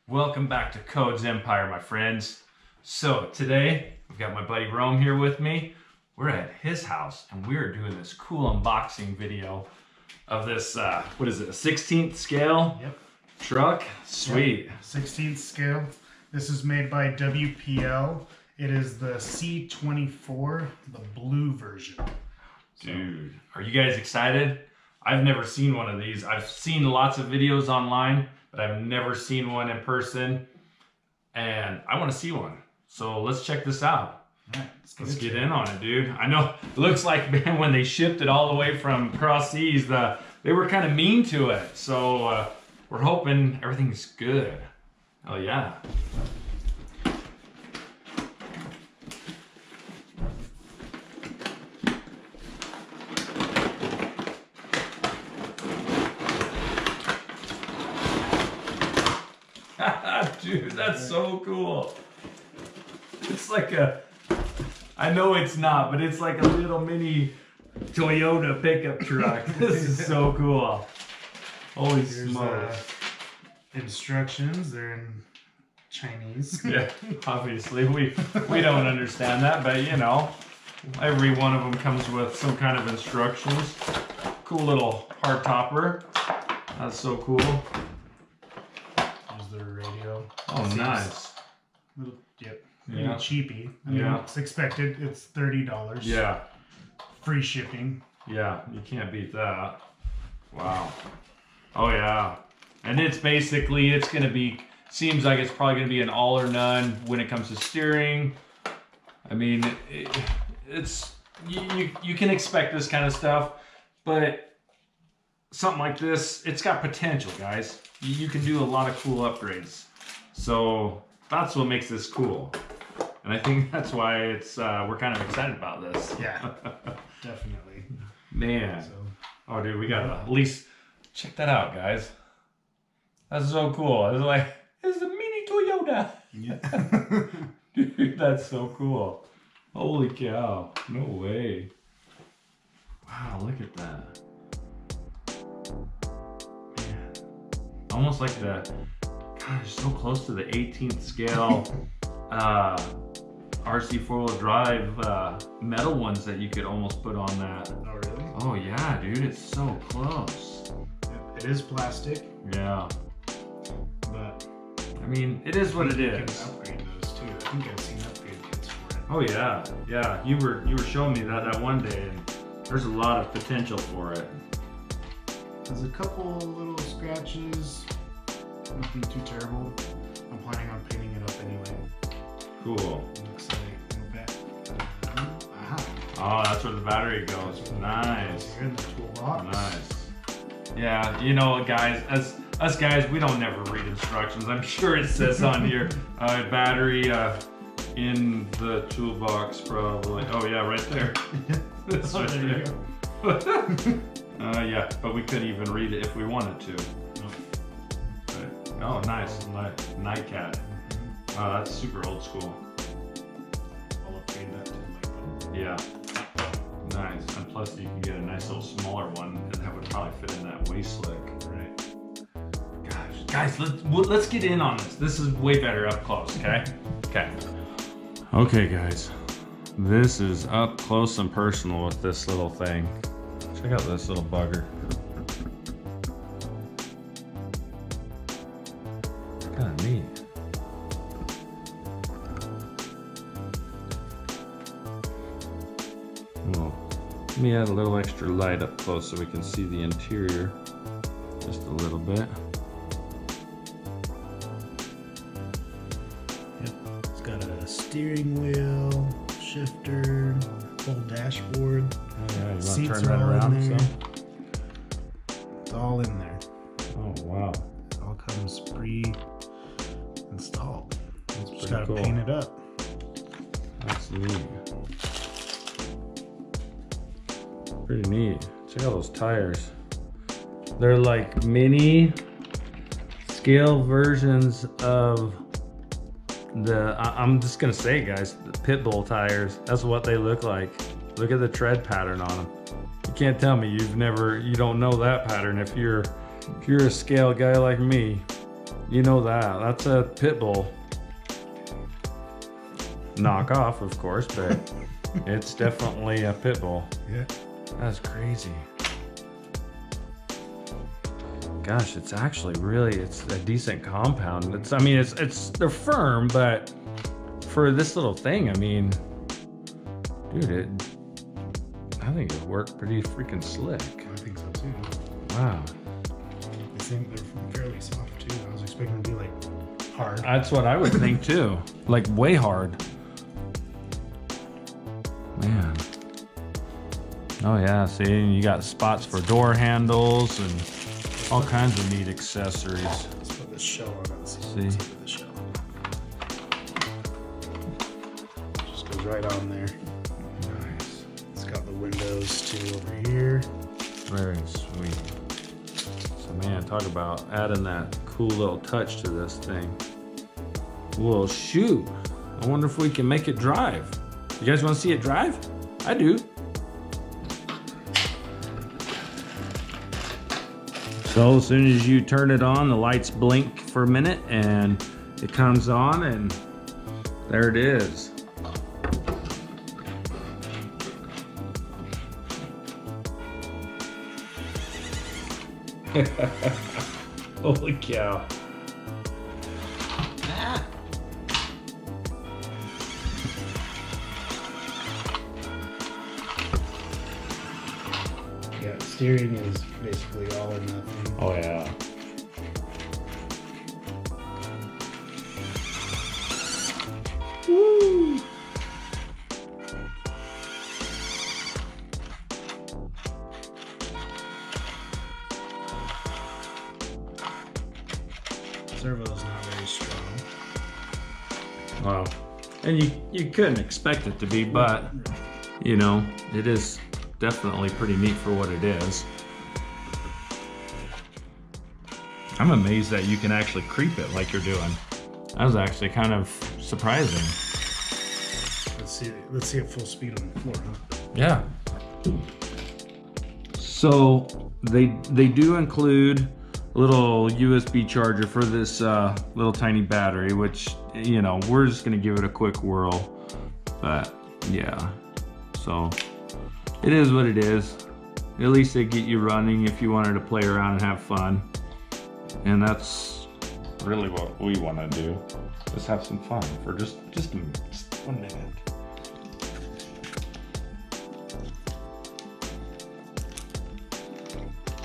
Welcome back to Codes Empire, my friends. So today, I've got my buddy Rome here with me. We're at his house and we're doing this cool unboxing video of this, what is it, a 16th scale truck? Sweet. Yep. 16th scale. This is made by WPL. It is the C24, the blue version. Dude, are you guys excited? I've never seen one of these. I've seen lots of videos online, but I've never seen one in person, and I want to see one. So let's check this out. All right, let's get in on it, dude. I know it looks like, man, when they shipped it all the way from across seas, they were kind of mean to it. So we're hoping everything's good. Oh yeah. Dude, that's so cool. It's like I know it's not, but it's like a little mini Toyota pickup truck. This is so cool. Holy smokes. Instructions, they're in Chinese. Yeah, obviously we don't understand that, but you know, every one of them comes with some kind of instructions. Cool little hard topper. That's so cool. There's the radio. Oh, nice. Little, yep. Yeah. Cheapy. I mean, it's expected. It's $30. Yeah. Free shipping. Yeah, you can't beat that. Wow. Oh yeah. And it's basically, it's gonna be, seems like it's probably gonna be an all or none when it comes to steering. I mean, it's, you can expect this kind of stuff, but something like this, it's got potential, guys. You can do a lot of cool upgrades. So that's what makes this cool. And I think that's why it's we're kind of excited about this. Yeah, definitely. Man. Oh, dude, we gotta at least check that out, guys. That's so cool. It's like, it's a mini Toyota. Yeah. Dude, that's so cool. Holy cow. No way. Wow, look at that. Man. Almost like gosh, so close to the 18th scale RC four-wheel drive metal ones that you could almost put on that. Oh, really? Oh yeah, dude, it's so close. It is plastic. Yeah. But I mean, it is what it you is. can upgrade those too. I think I've seen upgrade kits for it. Oh yeah, yeah. You were showing me that one day, and there's a lot of potential for it. There's a couple little scratches. Nothing too terrible. I'm planning on painting it up anyway. Cool. Looks like aha. Oh, that's where the battery goes. Nice. Here in the toolbox. Nice. Yeah, you know, guys, us guys, we don't never read instructions. I'm sure it says on here, battery in the toolbox, probably. Oh yeah, right there. That's right there you go. Yeah, but we couldn't even read it if we wanted to. Oh, nice. Nightcat. Wow, that's super old school. I'll upgrade that to like Yeah. Nice. And plus you can get a nice little smaller one, and that would probably fit in that waist slick. right. Gosh, guys, let's get in on this. This is way better up close, okay? Okay. Okay, guys. This is up close and personal with this little thing. Check out this little bugger. Kind of neat. Well, let me add a little extra light up close so we can see the interior just a little bit. Yep. It's got a steering wheel, shifter, full dashboard. Oh, yeah, you want to Seats turn that are all around in there. some? It's all in there. Oh wow. It all comes pre-installed. That's Just pretty gotta cool. paint it up. That's neat. Pretty neat. Check out those tires. They're like mini scale versions of I'm just gonna say, guys, the Pitbull tires. That's what they look like. Look at the tread pattern on them. You can't tell me you don't know that pattern if you're a scale guy like me. You know that. That's a pit bull. Knockoff, of course, but it's definitely a pit bull. Yeah. That's crazy. Gosh, it's actually really, it's a decent compound. It's, I mean, they're firm, but for this little thing, I mean, dude, I think it worked pretty freaking slick. I think so too. Wow. I think they're fairly soft too. I was expecting them to be like hard. That's what I would think too. Like way hard. Man. Oh yeah, see, you got spots for door handles and all kinds of neat accessories. Let's put this shell on it. See? The shell. Just goes right on there. Nice. It's got the windows too over here. Very sweet. So man, talk about adding that cool little touch to this thing. Well, shoot. I wonder if we can make it drive. You guys want to see it drive? I do. So as soon as you turn it on, the lights blink for a minute and it comes on and there it is. Holy cow. Yeah, steering is basically all or nothing. Oh yeah. Woo! Servo's not very strong. Wow. And you couldn't expect it to be, but you know, it is definitely pretty neat for what it is. I'm amazed that you can actually creep it like you're doing. That was actually kind of surprising. Let's see it full speed on the floor, huh? Yeah. So they do include a little USB charger for this little tiny battery, which, you know, we're just gonna give it a quick whirl. But yeah, so it is what it is. At least they get you running if you wanted to play around and have fun. And that's really what we want to do. Just have some fun for just 1 minute.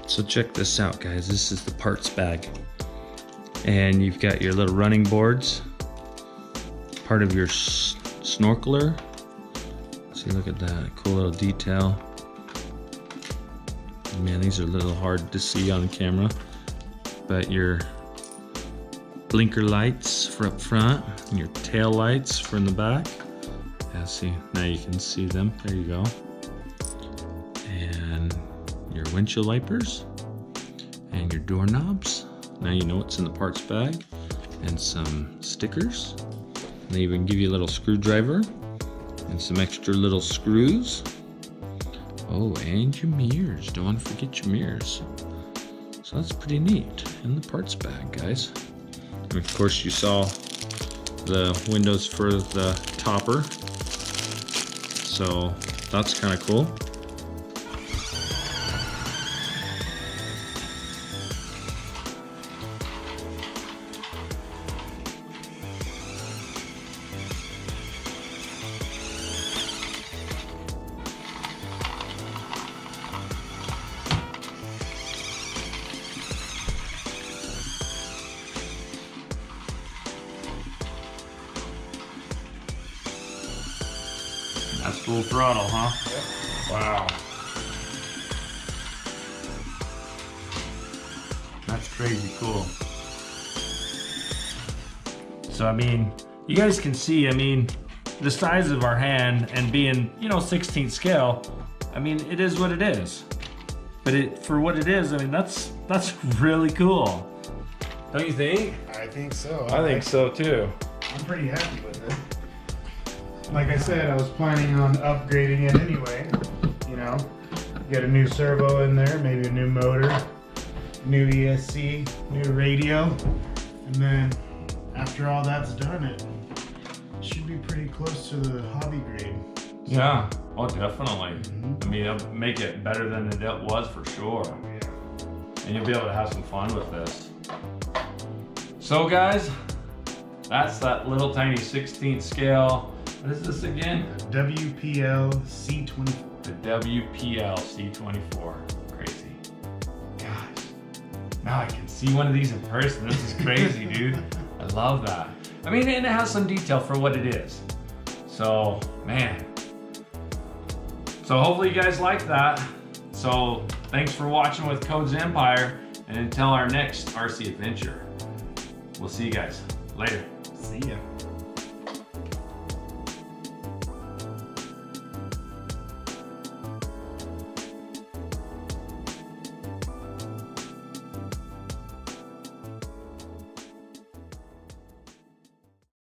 So check this out, guys. This is the parts bag. And you've got your little running boards, part of your snorkeler. See, look at that, cool little detail. Man, these are a little hard to see on camera, but your blinker lights for up front, and your tail lights for in the back. Yeah, see, now you can see them. There you go. And your windshield wipers and your doorknobs. Now you know what's in the parts bag, and some stickers. They even give you a little screwdriver and some extra little screws. Oh, and your mirrors. Don't want to forget your mirrors. So that's pretty neat in the parts bag, guys. And of course you saw the windows for the topper. So that's kind of cool. That's full throttle, huh? Yep. Wow. That's crazy cool. So, I mean, you guys can see, I mean, the size of our hand and being, you know, 16th scale, I mean, it is what it is. But for what it is, I mean, that's really cool. Don't you think? I think so. I think so too. I'm pretty happy with it. Like I said, I was planning on upgrading it anyway. You know, get a new servo in there, maybe a new motor, new ESC, new radio. And then after all that's done, it should be pretty close to the hobby grade. Yeah, oh definitely. I mean, it'll make it better than it was for sure. Yeah. And you'll be able to have some fun with this. So guys, that's that little tiny 16th scale. What is this again? The WPL C24. The WPL C24. Crazy. Gosh. Now I can see one of these in person. This is crazy, dude. I love that. I mean, and it has some detail for what it is. So, man. So hopefully you guys like that. So thanks for watching with CodesEmpire, and until our next RC adventure, we'll see you guys later. See ya.